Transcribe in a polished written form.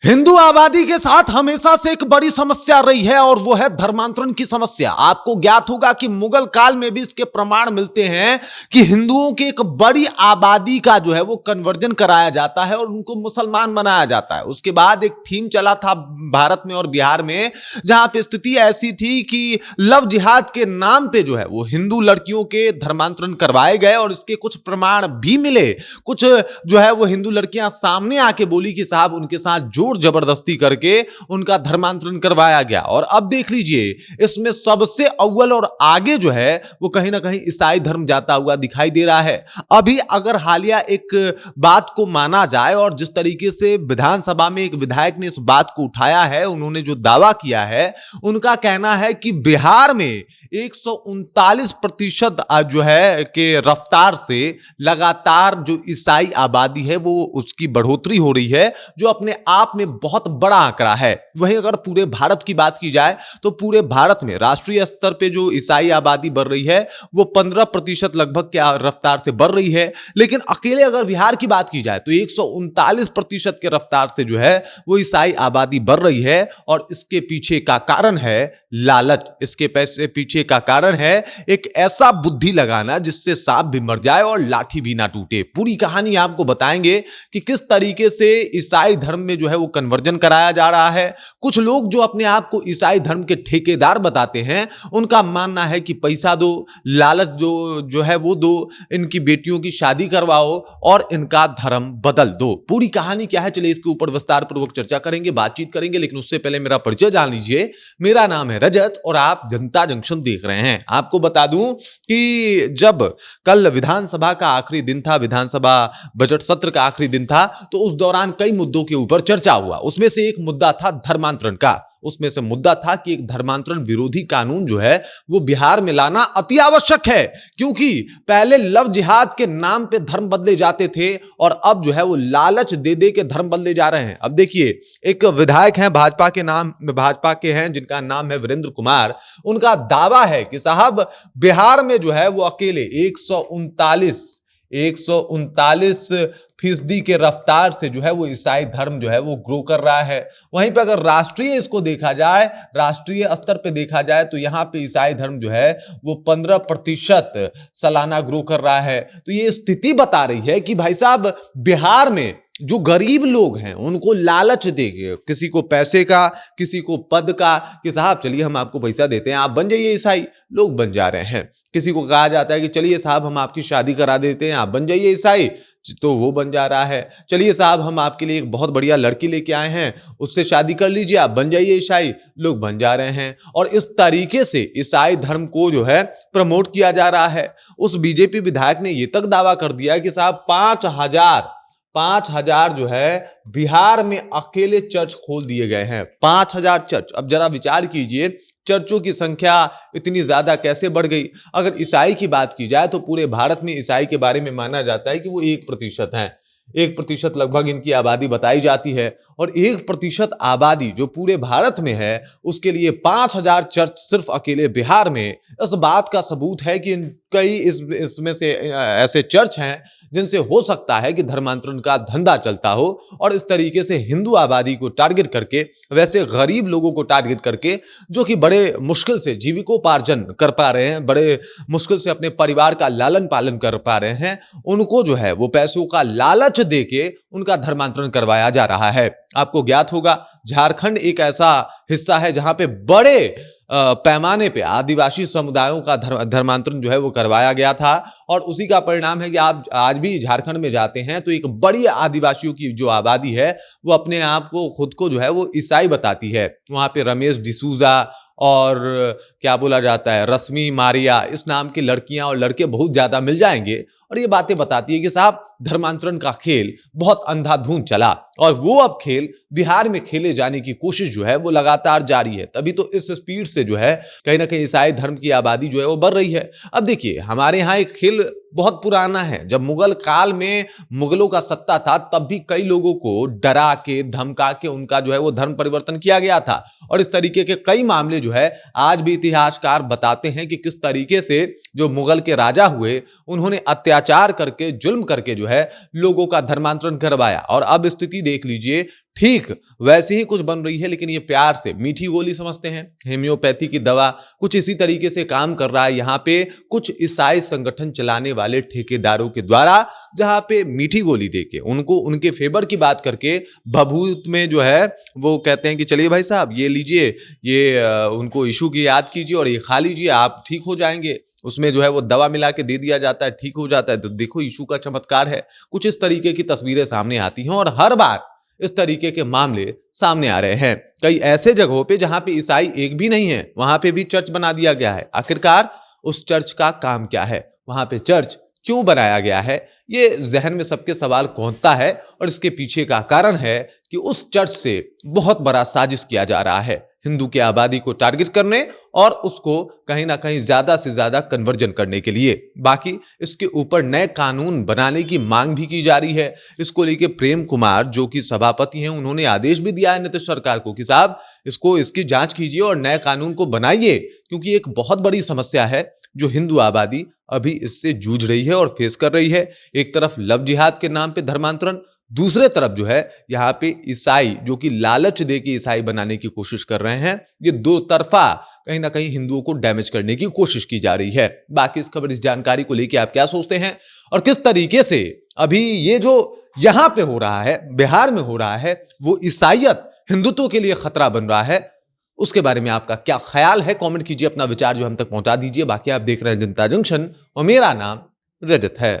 हिंदू आबादी के साथ हमेशा से एक बड़ी समस्या रही है और वो है धर्मांतरण की समस्या। आपको ज्ञात होगा कि मुगल काल में भी इसके प्रमाण मिलते हैं कि हिंदुओं की एक बड़ी आबादी का जो है वो कन्वर्जन कराया जाता है और उनको मुसलमान बनाया जाता है। उसके बाद एक थीम चला था भारत में और बिहार में, जहां पे स्थिति ऐसी थी कि लव जिहाद के नाम पे जो है वो हिंदू लड़कियों के धर्मांतरण करवाए गए और इसके कुछ प्रमाण भी मिले। कुछ जो है वो हिंदू लड़कियां सामने आके बोली कि साहब उनके साथ जोर जबरदस्ती करके उनका धर्मांतरण करवाया गया। और अब देख लीजिए, इसमें सबसे अव्वल और आगे जो है वो कहीं ना कहीं ईसाई धर्म जाता हुआ दिखाई दे रहा है। अभी अगर हालिया एक बात को माना जाए और जिस तरीके से विधानसभा में एक विधायक ने इस बात को उठाया है, उन्होंने जो दावा किया है, उनका कहना है कि बिहार में 139% जो है के रफ्तार से लगातार जो ईसाई आबादी है वो उसकी बढ़ोतरी हो रही है, जो अपने आप में बहुत बड़ा आंकड़ा है। वहीं अगर पूरे भारत की बात की जाए तो पूरे भारत में राष्ट्रीय स्तर पे जो ईसाई आबादी बढ़ रही है वो 15% लगभग के रफ्तार से बढ़ रही है। लेकिन अकेले अगर बिहार की बात की जाए तो 139% के रफ्तार से जो है वो ईसाई आबादी बढ़ रही है। और इसके पीछे का कारण है लालच। इसके पैसे पीछे का कारण है एक ऐसा बुद्धि लगाना जिससे सांप भी मर जाए और लाठी भी ना टूटे। पूरी कहानी आपको बताएंगे कि किस तरीके से ईसाई धर्म में जो है वो कन्वर्जन कराया जा रहा है। कुछ लोग जो अपने आप को ईसाई धर्म के ठेकेदार बताते हैं, उनका मानना है कि पैसा दो, लालच जो है वो दो, इनकी बेटियों की शादी करवाओ और इनका धर्म बदल दो। पूरी कहानी क्या है, चलिए इसके ऊपर विस्तार पूर्वक चर्चा करेंगे, बातचीत करेंगे। लेकिन उससे पहले मेरा परिचय जान लीजिए। मेरा नाम है रजत और आप जनता जंक्शन देख रहे हैं। आपको बता दूं कि जब कल विधानसभा का आखिरी दिन था, विधानसभा बजट सत्र का आखिरी दिन था, तो उस दौरान कई मुद्दों के ऊपर चर्चा हुआ। उसमें से एक मुद्दा था धर्मांतरण का। उसमें से मुद्दा था कि एक धर्मांतरण विरोधी कानून जो है वो बिहार में लाना अति आवश्यक है, क्योंकि पहले लव जिहाद के नाम पे धर्म बदले जाते थे और अब जो है वो लालच दे दे के धर्म बदले जा रहे हैं। अब देखिए, एक विधायक हैं भाजपा के हैं जिनका नाम है वीरेंद्र कुमार। उनका दावा है कि साहब बिहार में जो है वो अकेले 139 फीसदी के रफ्तार से जो है वो ईसाई धर्म जो है वो ग्रो कर रहा है। वहीं पे अगर राष्ट्रीय स्तर पे देखा जाए तो यहाँ पे ईसाई धर्म जो है वो 15% सालाना ग्रो कर रहा है। तो ये स्थिति बता रही है कि भाई साहब बिहार में जो गरीब लोग हैं उनको लालच देके, किसी को पैसे का, किसी को पद का, कि साहब चलिए हम आपको पैसा देते हैं, आप बन जाइए ईसाई, लोग बन जा रहे हैं। किसी को कहा जाता है कि चलिए साहब हम आपकी शादी करा देते हैं, आप बन जाइए ईसाई, तो वो बन जा रहा है। चलिए साहब हम आपके लिए एक बहुत बढ़िया लड़की लेके आए हैं, उससे शादी कर लीजिए, आप बन जाइए ईसाई, लोग बन जा रहे हैं। और इस तरीके से ईसाई धर्म को जो है प्रमोट किया जा रहा है। उस बीजेपी विधायक ने यह तक दावा कर दिया कि साहब 5,000 जो है बिहार में अकेले चर्च खोल दिए गए हैं। 5,000 चर्च। अब जरा विचार कीजिए, चर्चों की संख्या इतनी ज्यादा कैसे बढ़ गई। अगर ईसाई की बात की जाए तो पूरे भारत में ईसाई के बारे में माना जाता है कि वो 1% है। 1% लगभग इनकी आबादी बताई जाती है। और 1% आबादी जो पूरे भारत में है, उसके लिए 5,000 चर्च सिर्फ अकेले बिहार में, इस बात का सबूत है कि कई इसमें से ऐसे चर्च हैं जिनसे हो सकता है कि धर्मांतरण का धंधा चलता हो। और इस तरीके से हिंदू आबादी को टारगेट करके, वैसे गरीब लोगों को टारगेट करके, जो कि बड़े मुश्किल से जीविकोपार्जन कर पा रहे हैं, बड़े मुश्किल से अपने परिवार का लालन पालन कर पा रहे हैं, उनको जो है वो पैसों का लालच देके उनका धर्मांतरण करवाया जा रहा है। आपको ज्ञात होगा झारखंड एक ऐसा हिस्सा है जहां पे बड़े पैमाने पे आदिवासी समुदायों का धर्मांतरण जो है वो करवाया गया था। और उसी का परिणाम है कि आप आज भी झारखंड में जाते हैं तो एक बड़ी आदिवासियों की जो आबादी है वो अपने आप को, खुद को जो है वो ईसाई बताती है। वहां पे रमेश डिसूजा और क्या बोला जाता है, रश्मि मारिया, इस नाम की लड़कियां और लड़के बहुत ज्यादा मिल जाएंगे। और ये बातें बताती है कि साहब धर्मांतरण का खेल बहुत अंधाधुंध चला और वो अब खेल बिहार में खेले जाने की कोशिश जो है वो लगातार जारी है। तभी तो इस स्पीड से जो है कहीं ना कहीं ईसाई धर्म की आबादी जो है वो बढ़ रही है। अब देखिए, हमारे यहाँ एक खेल बहुत पुराना है। जब मुगल काल में मुगलों का सत्ता था तब भी कई लोगों को डरा के, धमका के उनका जो है वो धर्म परिवर्तन किया गया था। और इस तरीके के कई मामले जो है आज भी इतिहासकार बताते हैं कि किस तरीके से जो मुगल के राजा हुए उन्होंने अत्याचार करके, जुल्म करके जो है लोगों का धर्मांतरण करवाया। और अब स्थिति देख लीजिए, ठीक वैसे ही कुछ बन रही है, लेकिन ये प्यार से मीठी गोली समझते हैं, होम्योपैथी की दवा कुछ इसी तरीके से काम कर रहा है यहाँ पे कुछ ईसाई संगठन चलाने वाले ठेकेदारों के द्वारा, जहाँ पे मीठी गोली देके उनको उनके फेवर की बात करके भभूत में जो है वो कहते हैं कि चलिए भाई साहब ये लीजिए, ये उनको इशू की याद कीजिए और ये खा लीजिए, आप ठीक हो जाएंगे। उसमें जो है वो दवा मिला के दे दिया जाता है, ठीक हो जाता है। तो देखो यीशु का चमत्कार है। कुछ इस तरीके की तस्वीरें सामने आती हैं और हर बार इस तरीके के मामले सामने आ रहे हैं। कई ऐसे जगहों पे जहां पे ईसाई एक भी नहीं है, वहां पे भी चर्च बना दिया गया है। आखिरकार उस चर्च का काम क्या है, वहां पे चर्च क्यों बनाया गया है, ये जहन में सबके सवाल कौंधता है। और इसके पीछे का कारण है कि उस चर्च से बहुत बड़ा साजिश किया जा रहा है हिंदू की आबादी को टारगेट करने और उसको कहीं ना कहीं ज्यादा से ज्यादा कन्वर्जन करने के लिए। बाकी इसके ऊपर नए कानून बनाने की मांग भी की जा रही है। इसको लेकर प्रेम कुमार जो कि सभापति हैं, उन्होंने आदेश भी दिया है नीतीश सरकार को कि साहब इसकी जांच कीजिए और नए कानून को बनाइए, क्योंकि एक बहुत बड़ी समस्या है जो हिंदू आबादी अभी इससे जूझ रही है और फेस कर रही है। एक तरफ लव जिहाद के नाम पे धर्मांतरण, दूसरे तरफ जो है यहाँ पे ईसाई जो कि लालच दे के ईसाई बनाने की कोशिश कर रहे हैं। ये दो तरफा कहीं ना कहीं हिंदुओं को डैमेज करने की कोशिश की जा रही है। बाकी इस खबर, इस जानकारी को लेकर आप क्या सोचते हैं और किस तरीके से अभी ये जो यहां पे हो रहा है, बिहार में हो रहा है, वो ईसाईयत हिंदुत्व के लिए खतरा बन रहा है, उसके बारे में आपका क्या ख्याल है? कमेंट कीजिए, अपना विचार जो हम तक पहुंचा दीजिए। बाकी आप देख रहे हैं जनता जंक्शन और मेरा नाम रजत है।